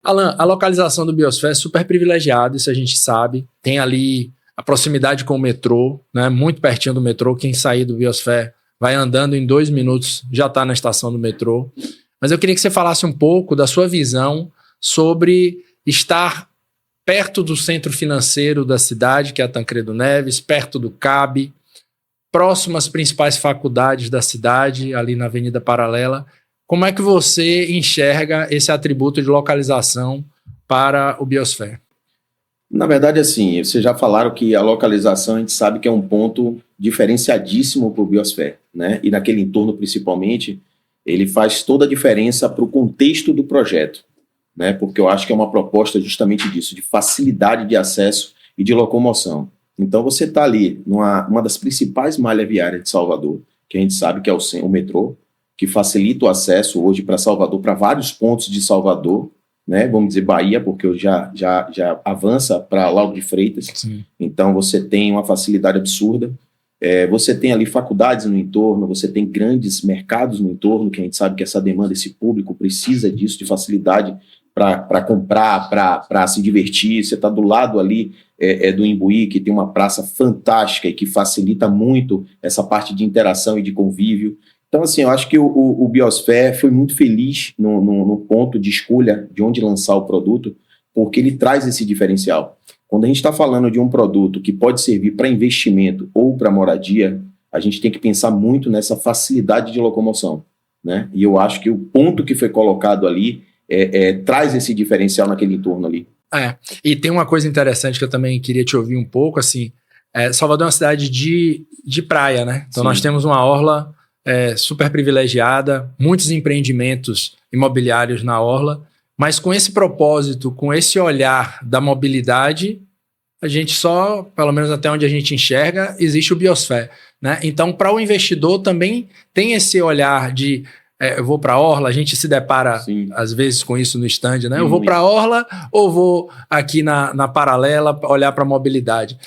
Alan, a localização do Biosfera é super privilegiada, isso a gente sabe. Tem ali a proximidade com o metrô, né? Muito pertinho do metrô. Quem sair do Biosfera vai andando em 2 minutos, já está na estação do metrô. Mas eu queria que você falasse um pouco da sua visão sobre estar perto do centro financeiro da cidade, que é a Tancredo Neves, perto do CAB, próximo às principais faculdades da cidade, ali na Avenida Paralela. Como é que você enxerga esse atributo de localização para o Biosfera? Na verdade, assim, vocês já falaram que a localização a gente sabe que é um ponto diferenciadíssimo para o Biosfera, né? E naquele entorno, principalmente, ele faz toda a diferença para o contexto do projeto, né? Porque eu acho que é uma proposta justamente disso, de facilidade de acesso e de locomoção. Então, você está ali numa das principais malhas viárias de Salvador, que a gente sabe que é o metrô, que facilita o acesso hoje para Salvador, para vários pontos de Salvador, né? Vamos dizer Bahia, porque hoje já avança para Lauro de Freitas. Sim. Então você tem uma facilidade absurda. Você tem ali faculdades no entorno, você tem grandes mercados no entorno, que a gente sabe que essa demanda, esse público precisa disso, de facilidade para comprar, para se divertir. Você está do lado ali do Imbuí, que tem uma praça fantástica e que facilita muito essa parte de interação e de convívio. Então, assim, eu acho que o Biosfera foi muito feliz no ponto de escolha de onde lançar o produto, porque ele traz esse diferencial. Quando a gente está falando de um produto que pode servir para investimento ou para moradia, a gente tem que pensar muito nessa facilidade de locomoção, né? E eu acho que o ponto que foi colocado ali traz esse diferencial naquele entorno ali. E tem uma coisa interessante que eu também queria te ouvir um pouco, assim, Salvador é uma cidade de praia, né? Então Nós temos uma orla super privilegiada, muitos empreendimentos imobiliários na orla, mas com esse propósito, com esse olhar da mobilidade, a gente só, pelo menos até onde a gente enxerga, existe o Biosfera, né? Então, para o investidor também tem esse olhar de eu vou para a orla, a gente se depara às vezes com isso no stand, né? Eu vou para a orla ou vou aqui na Paralela olhar para a mobilidade?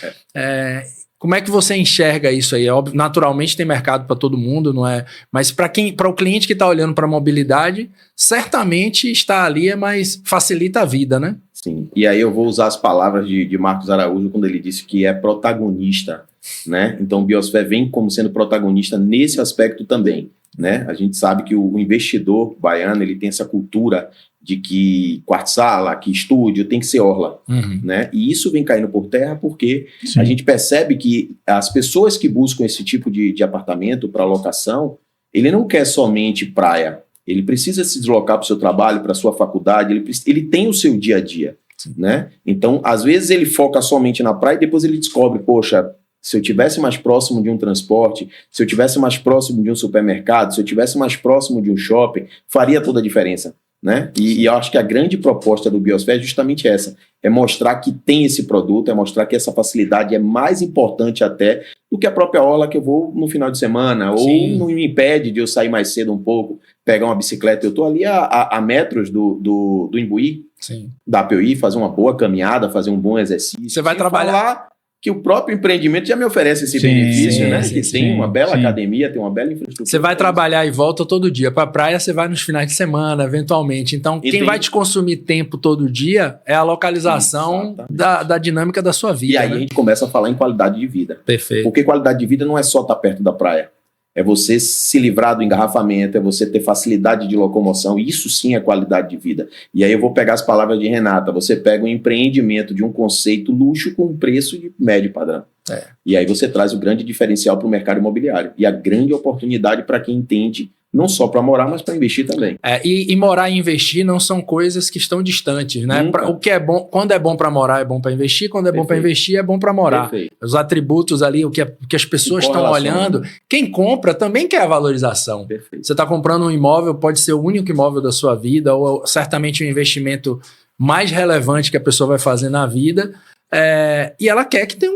Como é que você enxerga isso aí? Óbvio, naturalmente tem mercado para todo mundo, não é? Mas para o cliente que está olhando para a mobilidade, certamente está ali, mas facilita a vida, né? Sim, e aí eu vou usar as palavras de Marcos Araújo quando ele disse que é protagonista, né? Então o Biosfera vem como sendo protagonista nesse aspecto também, né? A gente sabe que o investidor baiano, ele tem essa cultura de que quarto-sala, que estúdio, tem que ser orla, né? E isso vem caindo por terra porque a gente percebe que as pessoas que buscam esse tipo de apartamento para locação, ele não quer somente praia, ele precisa se deslocar para o seu trabalho, para a sua faculdade, ele tem o seu dia a dia, né? Então, às vezes ele foca somente na praia e depois ele descobre, poxa, se eu tivesse mais próximo de um transporte, se eu tivesse mais próximo de um supermercado, se eu tivesse mais próximo de um shopping, faria toda a diferença, né? E eu acho que a grande proposta do Biosfera é justamente essa, é mostrar que tem esse produto, é mostrar que essa facilidade é mais importante até do que a própria orla que eu vou no final de semana, ou não me impede de eu sair mais cedo um pouco, pegar uma bicicleta. Eu estou ali a metros do Imbuí, dá para eu ir fazer uma boa caminhada, fazer um bom exercício. Você vai trabalhar... que o próprio empreendimento já me oferece esse benefício, né? Que tem uma bela academia, tem uma bela infraestrutura. Você vai trabalhar e volta todo dia. Para a praia, você vai nos finais de semana, eventualmente. Então, quem vai te consumir tempo todo dia é a localização da dinâmica da sua vida. E aí a gente começa a falar em qualidade de vida. Perfeito. Porque qualidade de vida não é só estar perto da praia. É você se livrar do engarrafamento, é você ter facilidade de locomoção, isso sim é qualidade de vida. E aí eu vou pegar as palavras de Renata, você pega um empreendimento de um conceito luxo com um preço de médio padrão. E aí você traz o grande diferencial para o mercado imobiliário e a grande oportunidade para quem entende, não só para morar, mas para investir também. E morar e investir não são coisas que estão distantes, né? O que é bom, quando é bom para morar é bom para investir, quando é bom para investir é bom para morar. Os atributos ali, o que as pessoas estão olhando, quem compra também quer a valorização. Você está comprando um imóvel, pode ser o único imóvel da sua vida, ou certamente o investimento mais relevante que a pessoa vai fazer na vida, e ela quer que tenha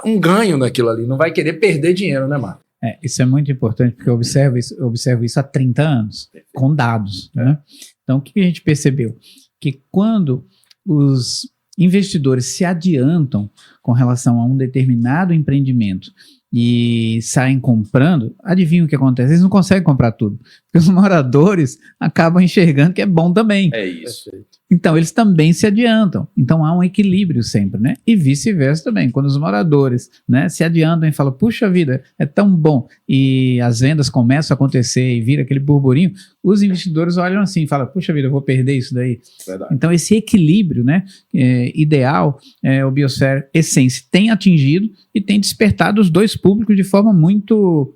um ganho naquilo ali, não vai querer perder dinheiro, né, Marco? Isso é muito importante, porque eu observo isso há 30 anos, com dados, né? Então, o que a gente percebeu? Que quando os investidores se adiantam com relação a um determinado empreendimento e saem comprando, adivinha o que acontece? Eles não conseguem comprar tudo, porque os moradores acabam enxergando que é bom também. É isso. Então, eles também se adiantam. Então, há um equilíbrio sempre, né? E vice-versa também. Quando os moradores, né, se adiantam e falam, puxa vida, é tão bom, e as vendas começam a acontecer e vira aquele burburinho, os investidores olham assim e falam, puxa vida, eu vou perder isso daí. Verdade. Então, esse equilíbrio, né, ideal, o Biosphere Essence tem atingido e tem despertado os dois públicos de forma muito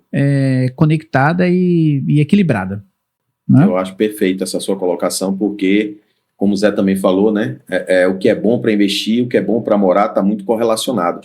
conectada e equilibrada. Né? Eu acho perfeita essa sua colocação, porque, como o Zé também falou, né, o que é bom para investir, o que é bom para morar está muito correlacionado.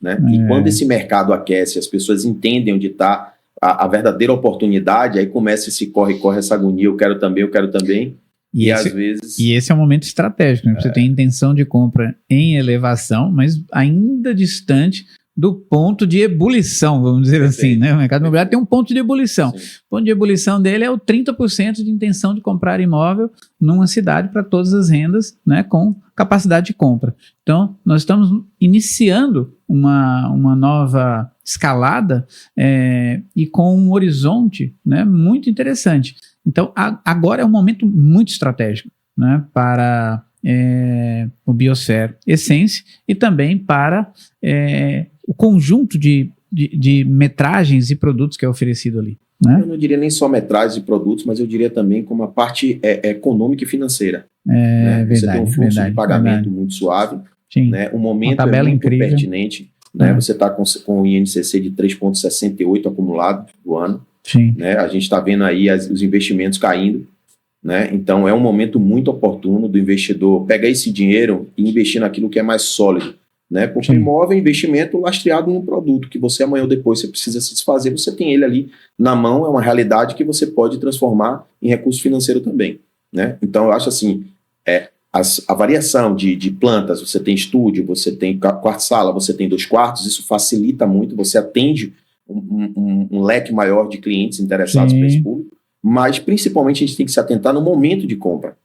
Né? E quando esse mercado aquece, as pessoas entendem onde está a verdadeira oportunidade, aí começa esse corre-corre, essa agonia, eu quero também. E às vezes... E esse é um momento estratégico, né? Você tem intenção de compra em elevação, mas ainda distante do ponto de ebulição, vamos dizer assim, né? O mercado imobiliário tem um ponto de ebulição. Sim. O ponto de ebulição dele é o 30% de intenção de comprar imóvel numa cidade para todas as rendas, né? Com capacidade de compra. Então, nós estamos iniciando uma nova escalada e com um horizonte, né, muito interessante. Então, agora é um momento muito estratégico, né, para o Biosphere Essence e também para o conjunto de metragens e produtos que é oferecido ali. Né? Eu não diria nem só metragens e produtos, mas eu diria também como a parte econômica e financeira. Né? Verdade, você tem um fluxo de pagamento verdade. muito suave, Sim. né? O momento tabela é muito incrível. Pertinente. Né? Você está com o INCC de 3,68 acumulado do ano. Sim. Né? A gente está vendo aí os investimentos caindo. Né? Então é um momento muito oportuno do investidor pegar esse dinheiro e investir naquilo que é mais sólido. Né? Porque imóvel é investimento lastreado num produto que você amanhã ou depois você precisa se desfazer, você tem ele ali na mão, é uma realidade que você pode transformar em recurso financeiro também. Né? Então eu acho assim, a variação de plantas, você tem estúdio, você tem quarto-sala, você tem 2 quartos, isso facilita muito, você atende um leque maior de clientes interessados por esse público, mas principalmente a gente tem que se atentar no momento de compra.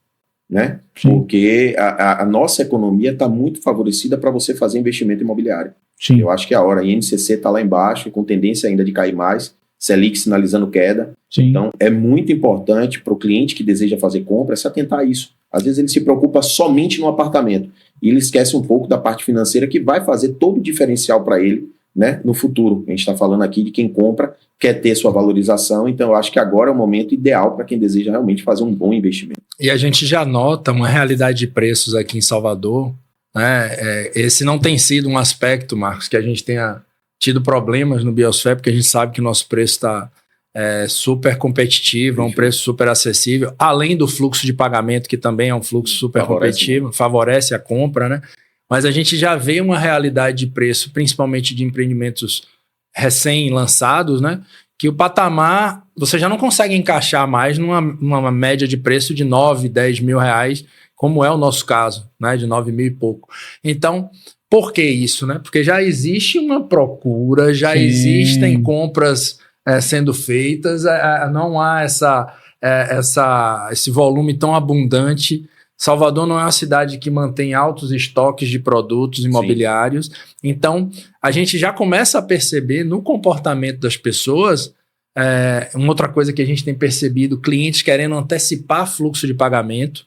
Né? Porque a nossa economia está muito favorecida para você fazer investimento imobiliário. Sim. Eu acho que é a hora. A INCC está lá embaixo, com tendência ainda de cair mais, Selic sinalizando queda. Sim. Então, é muito importante para o cliente que deseja fazer compra se atentar a isso. Às vezes ele se preocupa somente no apartamento e ele esquece um pouco da parte financeira que vai fazer todo o diferencial para ele, né, no futuro. A gente está falando aqui de quem compra, quer ter sua valorização, então eu acho que agora é o momento ideal para quem deseja realmente fazer um bom investimento. E a gente já nota uma realidade de preços aqui em Salvador, né? Esse não tem sido um aspecto, Marcos, que a gente tenha tido problemas no Biosphere, porque a gente sabe que o nosso preço está super competitivo, é um preço super acessível, além do fluxo de pagamento, que também é um fluxo super competitivo, favorece a compra, né? Mas a gente já vê uma realidade de preço, principalmente de empreendimentos recém-lançados, né? Que o patamar, você já não consegue encaixar mais numa média de preço de 9, 10 mil reais, como é o nosso caso, né? De 9 mil e pouco. Então, por que isso, né? Porque já existe uma procura, já existem compras sendo feitas, não há esse volume tão abundante. Salvador não é uma cidade que mantém altos estoques de produtos imobiliários. Sim. Então, a gente já começa a perceber no comportamento das pessoas, uma outra coisa que a gente tem percebido, clientes querendo antecipar fluxo de pagamento.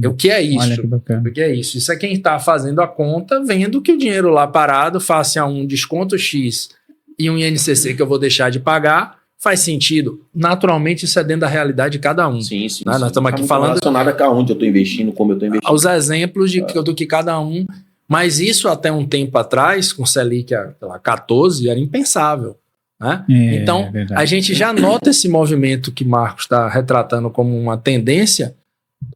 O que é isso? Olha que bacana. O que é isso? Isso é quem está fazendo a conta, vendo que o dinheiro lá parado face a um desconto X e um INCC que eu vou deixar de pagar, faz sentido. Naturalmente, isso é dentro da realidade de cada um. Sim. Né? Nós estamos aqui falando relacionado a onde eu estou investindo, como eu estou investindo. Os exemplos do que cada um... Mas isso até um tempo atrás, com Selic a 14, era impensável. Né? Então, a gente já nota esse movimento que Marcos está retratando como uma tendência,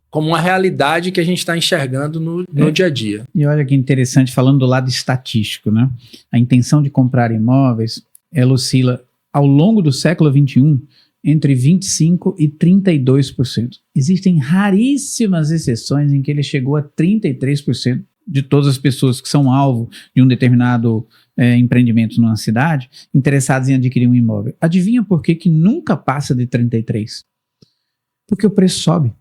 como uma realidade que a gente está enxergando no dia a dia. E olha que interessante, falando do lado estatístico, né? A intenção de comprar imóveis, ela oscila ao longo do século XXI entre 25% e 32%. Existem raríssimas exceções em que ele chegou a 33% de todas as pessoas que são alvo de um determinado empreendimento numa cidade, interessadas em adquirir um imóvel. Adivinha por que nunca passa de 33%? Porque o preço sobe.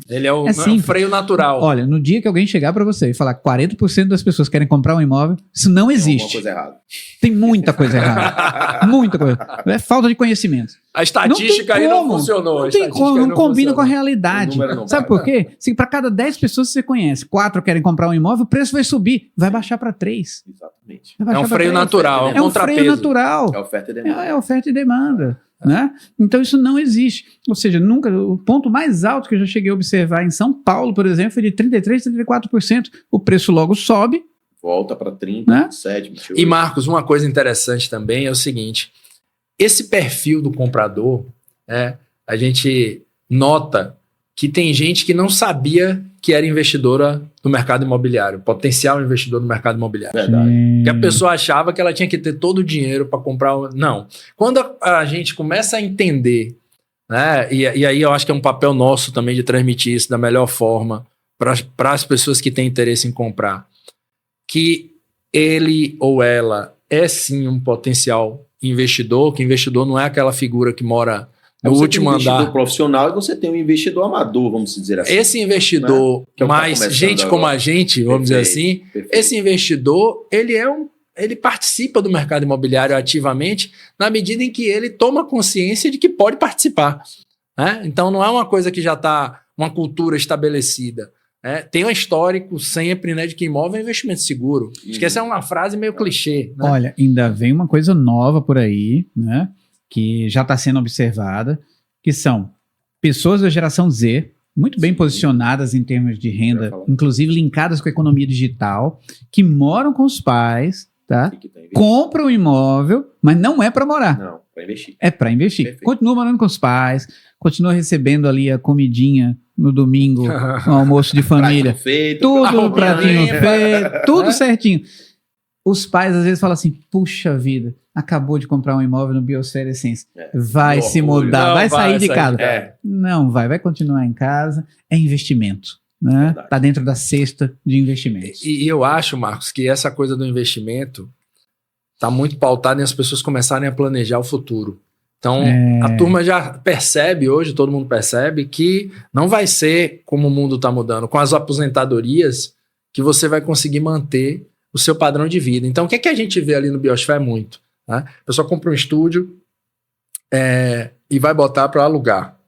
Ele é o, É não é um simples. freio natural. Olha, no dia que alguém chegar para você e falar que 40% das pessoas querem comprar um imóvel, isso não Tem alguma existe. coisa errada. Tem muita coisa errada. Muita coisa. É falta de conhecimento. A estatística aí não funcionou. Não tem como, não combina com a realidade. O número não Sabe vai. por quê? Se para cada 10 pessoas que você conhece, 4 querem comprar um imóvel, o preço vai subir, vai baixar para 3. Exatamente. Vai É um baixar pra freio 3. natural, é um É um contrapeso. freio natural. É oferta e demanda. É oferta e demanda. Né? Então isso não existe. Ou seja, nunca. O ponto mais alto que eu já cheguei a observar em São Paulo, por exemplo, foi de 33%, 34%. O preço logo sobe. Volta para 30, Né? 27, 28. E Marcos, uma coisa interessante também é o seguinte: esse perfil do comprador, a gente nota que tem gente que não sabia que era investidora do mercado imobiliário, potencial investidor do mercado imobiliário. Verdade. Que a pessoa achava que ela tinha que ter todo o dinheiro para comprar. Não. Quando a gente começa a entender, né, e aí eu acho que é um papel nosso também de transmitir isso da melhor forma para as pessoas que têm interesse em comprar, que ele ou ela é sim um potencial investidor, que investidor não é aquela figura que mora no Você último tem um investidor andar. profissional e você tem um investidor amador, vamos dizer assim. Esse investidor, Que é o que tá mais começando gente como agora. a gente, vamos dizer assim, Perfeito. esse investidor, ele participa do mercado imobiliário ativamente na medida em que ele toma consciência de que pode participar. Né? Então não é uma coisa que já está uma cultura estabelecida. Né? Tem um histórico sempre, né, de que imóvel é investimento seguro. Acho que essa é uma frase meio clichê. Né? Olha, ainda vem uma coisa nova por aí, né? Que já está sendo observada, que são pessoas da geração Z, muito bem Sim. posicionadas em termos de Eu renda, ia falar. inclusive linkadas com a economia digital, que moram com os pais, tá? Que tá investindo. Compram um imóvel, mas não é para morar. Não, para investir. É para investir. Perfeito. Continua morando com os pais, continua recebendo ali a comidinha no domingo, no almoço de família. Pratinho feito. Tudo Arrumando no pratinho limpa. feito, tudo Né? certinho. Os pais às vezes falam assim, puxa vida, acabou de comprar um imóvel no Biosfera Essência. Vai no se orgulho. mudar, Não, vai sair de casa. É. Não vai continuar em casa. É investimento. Né? Verdade. Tá dentro da cesta de investimentos. E eu acho, Marcos, que essa coisa do investimento está muito pautada em as pessoas começarem a planejar o futuro. Então, a turma já percebe hoje, todo mundo percebe, que não vai ser como o mundo está mudando, com as aposentadorias, que você vai conseguir manter o seu padrão de vida. Então, o que é que a gente vê ali no Biosfera muito? Né? A pessoa compra um estúdio e vai botar para alugar.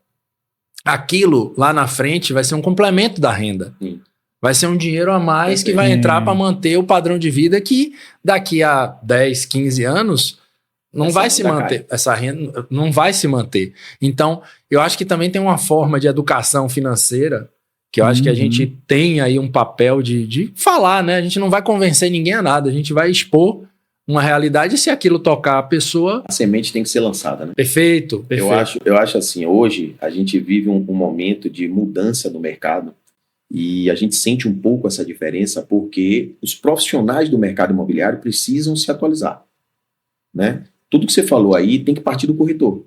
Aquilo, lá na frente, vai ser um complemento da renda. Sim. Vai ser um dinheiro a mais que vai entrar para manter o padrão de vida que daqui a 10, 15 anos não vai se manter. Essa renda não vai se manter. Então, eu acho que também tem uma forma de educação financeira que eu acho que a gente tem aí um papel de falar, né? A gente não vai convencer ninguém a nada, a gente vai expor uma realidade e se aquilo tocar a pessoa... A semente tem que ser lançada, né? Perfeito. Eu acho assim, hoje a gente vive um momento de mudança no mercado e a gente sente um pouco essa diferença porque os profissionais do mercado imobiliário precisam se atualizar, né? Tudo que você falou aí tem que partir do corretor.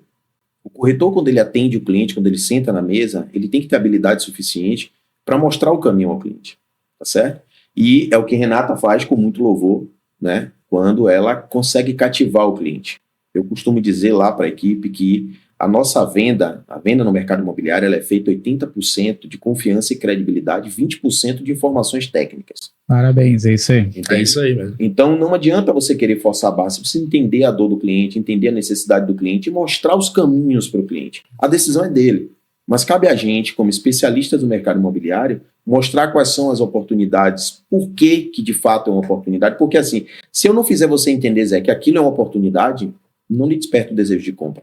O corretor, quando ele atende o cliente, quando ele senta na mesa, ele tem que ter habilidade suficiente para mostrar o caminho ao cliente, tá certo? E é o que Renata faz com muito louvor, né? Quando ela consegue cativar o cliente. Eu costumo dizer lá para a equipe que a nossa venda, a venda no mercado imobiliário, ela é feita 80% de confiança e credibilidade, 20% de informações técnicas. Parabéns, é isso aí. Entende? É isso aí mesmo. Então não adianta você querer forçar a barra, você precisa entender a dor do cliente, entender a necessidade do cliente e mostrar os caminhos para o cliente. A decisão é dele, mas cabe a gente, como especialistas do mercado imobiliário, mostrar quais são as oportunidades, por que de fato é uma oportunidade, porque assim, se eu não fizer você entender, Zé, que aquilo é uma oportunidade, não lhe desperta o desejo de compra.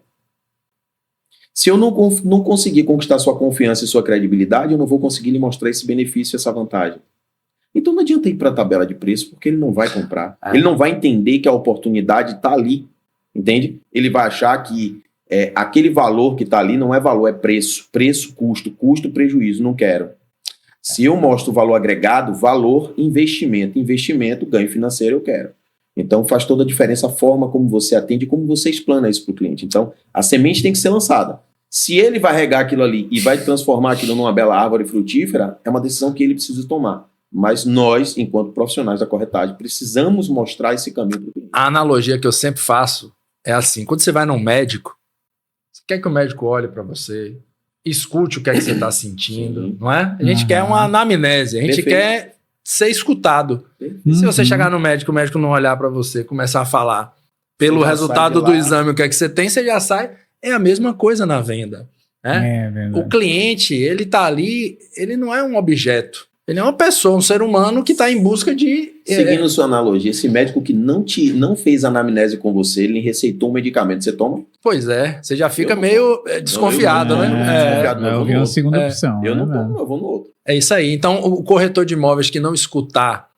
Se eu não conseguir conquistar sua confiança e sua credibilidade, eu não vou conseguir lhe mostrar esse benefício, essa vantagem. Então não adianta ir para a tabela de preço, porque ele não vai comprar. Ele não vai entender que a oportunidade está ali, entende? Ele vai achar que aquele valor que está ali não é valor, é preço. Preço, custo, prejuízo, não quero. Se eu mostro o valor agregado, valor, investimento. Investimento, ganho financeiro, eu quero. Então faz toda a diferença a forma como você atende e como você explana isso para o cliente. Então a semente tem que ser lançada. Se ele vai regar aquilo ali e vai transformar aquilo numa bela árvore frutífera, é uma decisão que ele precisa tomar. Mas nós, enquanto profissionais da corretagem, precisamos mostrar esse caminho para o cliente. A analogia que eu sempre faço é assim, quando você vai num médico, você quer que o médico olhe para você, escute o que é que você está sentindo, Sim. não é? A gente quer uma anamnese, a gente Perfeito. quer ser escutado. E se você chegar no médico, o médico não olhar para você, começar a falar pelo Você já resultado sai de do lá. exame o que é que você tem, você já sai. É a mesma coisa na venda. Né? É verdade. O cliente, ele tá ali, ele não é um objeto. Ele é uma pessoa, um ser humano que está em busca de... Seguindo sua analogia, esse médico que não fez anamnese com você, ele receitou um medicamento, você toma? Pois é, você já fica Eu não meio desconfiado, eu não, né? desconfiado. Eu vou vi no uma outro. segunda opção. Eu não né, tomo, eu vou no outro. É isso aí. Então, o corretor de imóveis que não escutar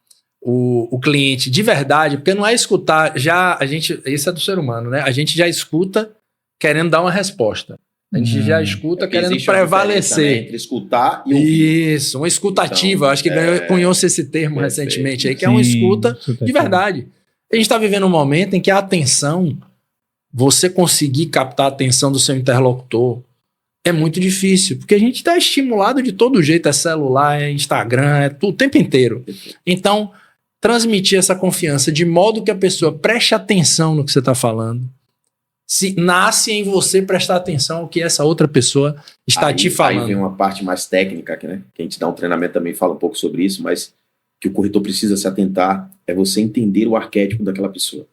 o cliente de verdade, porque não é escutar, isso é do ser humano, né? A gente já escuta querendo dar uma resposta. A gente já escuta querendo Existe uma diferença, né, prevalecer. entre escutar e ouvir. Isso, uma escutativa. Então, acho que cunhou-se esse termo perfeito. recentemente aí, que é uma escuta de verdade. A gente está vivendo um momento em que a atenção, você conseguir captar a atenção do seu interlocutor, é muito difícil, porque a gente está estimulado de todo jeito, é celular, é Instagram, é tudo, o tempo inteiro. Então, transmitir essa confiança de modo que a pessoa preste atenção no que você está falando, se nasce em você prestar atenção ao que essa outra pessoa está te falando. Aí vem uma parte mais técnica, né? Que a gente dá um treinamento também, fala um pouco sobre isso, mas que o corretor precisa se atentar é você entender o arquétipo daquela pessoa.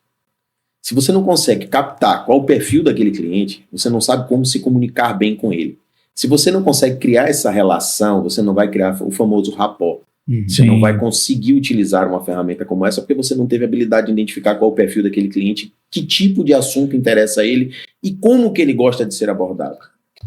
Se você não consegue captar qual o perfil daquele cliente, você não sabe como se comunicar bem com ele. Se você não consegue criar essa relação, você não vai criar o famoso rapport. Você não vai conseguir utilizar uma ferramenta como essa porque você não teve a habilidade de identificar qual o perfil daquele cliente, que tipo de assunto interessa a ele e como que ele gosta de ser abordado.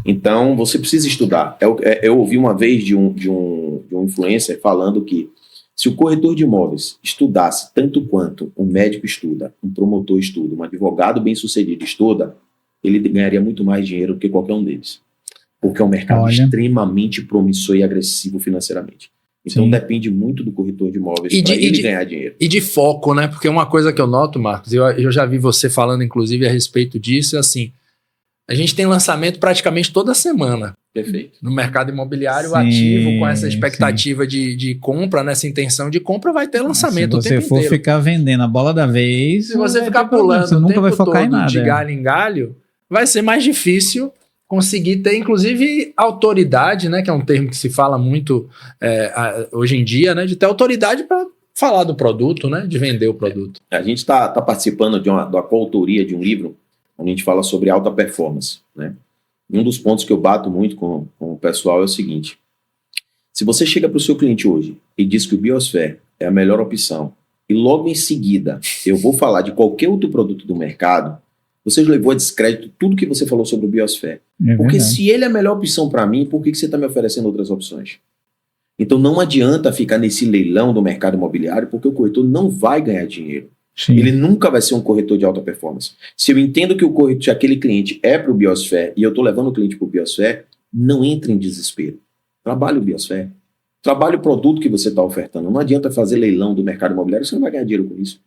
Então, você precisa estudar. Eu ouvi uma vez de um influencer falando que se o corretor de imóveis estudasse tanto quanto um médico estuda, um promotor estuda, um advogado bem-sucedido estuda, ele ganharia muito mais dinheiro do que qualquer um deles. Porque é um mercado extremamente promissor e agressivo financeiramente. Então depende muito do corretor de imóveis para ele ganhar dinheiro. E de foco, né? Porque uma coisa que eu noto, Marcos, eu já vi você falando inclusive a respeito disso, é assim, a gente tem lançamento praticamente toda semana. Perfeito. No mercado imobiliário ativo, com essa expectativa de compra, nessa intenção de compra, vai ter lançamento o tempo inteiro. Se você for ficar vendendo a bola da vez... Se você ficar pulando você nunca vai focar em nada. De galho em galho, vai ser mais difícil conseguir ter, inclusive, autoridade, né? Que é um termo que se fala muito hoje em dia, né? De ter autoridade para falar do produto, né? De vender o produto. A gente está participando da coautoria de um livro onde a gente fala sobre alta performance, né? Um dos pontos que eu bato muito com o pessoal é o seguinte: se você chega para o seu cliente hoje e diz que o Biosphere é a melhor opção, e logo em seguida eu vou falar de qualquer outro produto do mercado, você levou a descrédito tudo que você falou sobre o Biosphere. Porque se ele é a melhor opção para mim, por que você está me oferecendo outras opções? Então não adianta ficar nesse leilão do mercado imobiliário, porque o corretor não vai ganhar dinheiro. Sim. Ele nunca vai ser um corretor de alta performance. Se eu entendo que o corretor, aquele cliente é para o Biosphere e eu estou levando o cliente para o Biosphere, não entre em desespero. Trabalhe o Biosphere. Trabalhe o produto que você está ofertando. Não adianta fazer leilão do mercado imobiliário, você não vai ganhar dinheiro com isso.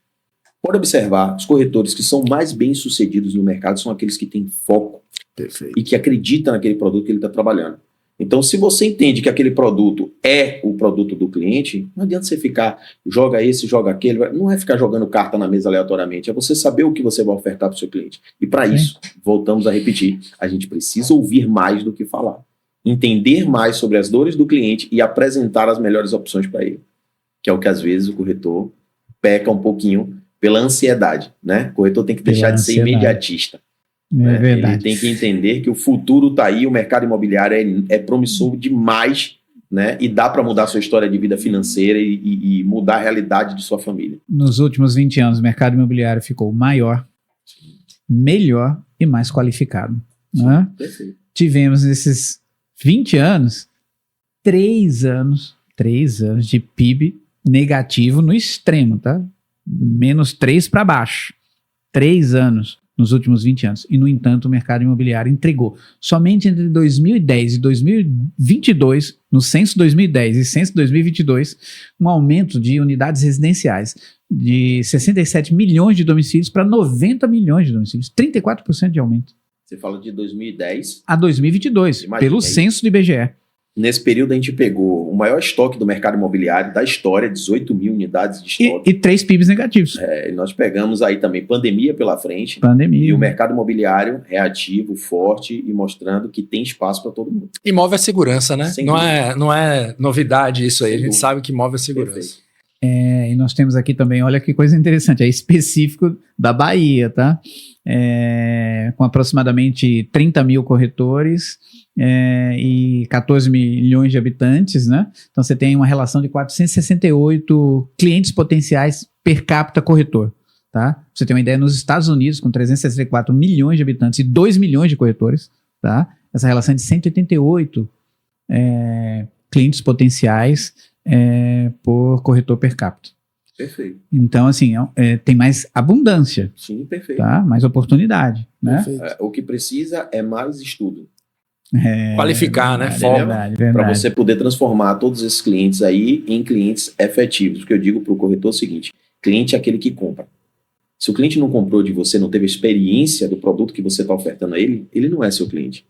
Pode observar, os corretores que são mais bem-sucedidos no mercado são aqueles que têm foco. Perfeito. E que acreditam naquele produto que ele está trabalhando. Então, se você entende que aquele produto é o produto do cliente, não adianta você ficar, joga esse, joga aquele, não é ficar jogando carta na mesa aleatoriamente, é você saber o que você vai ofertar para o seu cliente. E para isso, voltamos a repetir, a gente precisa ouvir mais do que falar. Entender mais sobre as dores do cliente e apresentar as melhores opções para ele. Que é o que às vezes o corretor peca um pouquinho pela ansiedade, né? O corretor tem que deixar de ser imediatista. É verdade. Ele tem que entender que o futuro está aí, o mercado imobiliário é promissor demais, né? E dá para mudar a sua história de vida financeira e mudar a realidade de sua família. Nos últimos 20 anos, o mercado imobiliário ficou maior, melhor e mais qualificado. Né? Perfeito. Tivemos nesses 20 anos, 3 anos de PIB negativo no extremo, tá? -3 para baixo. 3 anos nos últimos 20 anos. E, no entanto, o mercado imobiliário entregou somente entre 2010 e 2022, no censo 2010 e censo 2022, um aumento de unidades residenciais de 67 milhões de domicílios para 90 milhões de domicílios. 34% de aumento. Você fala de 2010 a 2022, Imagina, pelo censo do IBGE. Nesse período a gente pegou o maior estoque do mercado imobiliário da história, 18 mil unidades de estoque. E 3 PIBs negativos. E nós pegamos aí também pandemia pela frente. Pandemia. E o mercado imobiliário reativo, forte e mostrando que tem espaço para todo mundo. Imóvel é segurança, né? Sem Não é novidade isso aí. Sem A gente dúvida. sabe que imóvel é segurança. Perfeito. E nós temos aqui também, olha que coisa interessante, é específico da Bahia, tá? Com aproximadamente 30 mil corretores e 14 milhões de habitantes, né? Então você tem uma relação de 468 clientes potenciais per capita corretor, tá? Pra você tem uma ideia, nos Estados Unidos, com 364 milhões de habitantes e 2 milhões de corretores, tá? Essa relação é de 188 clientes potenciais por corretor per capita. Perfeito. Então, assim, tem mais abundância, Sim, perfeito. tá? Mais oportunidade, né? Perfeito. O que precisa é mais estudo. Qualificar, né? Verdade, Foco. verdade. Para você poder transformar todos esses clientes aí em clientes efetivos. Porque eu digo para o corretor o seguinte: cliente é aquele que compra. Se o cliente não comprou de você, não teve experiência do produto que você está ofertando a ele, ele não é seu cliente.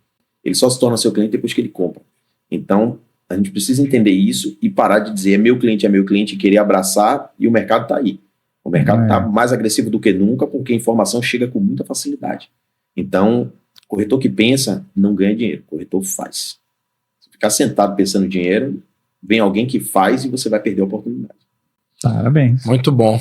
Ele só se torna seu cliente depois que ele compra. Então, a gente precisa entender isso e parar de dizer é meu cliente, e querer abraçar, e o mercado está aí. O mercado está mais agressivo do que nunca, porque a informação chega com muita facilidade. Então, corretor que pensa não ganha dinheiro, corretor faz. Se ficar sentado pensando em dinheiro, vem alguém que faz e você vai perder a oportunidade. Parabéns. Muito bom.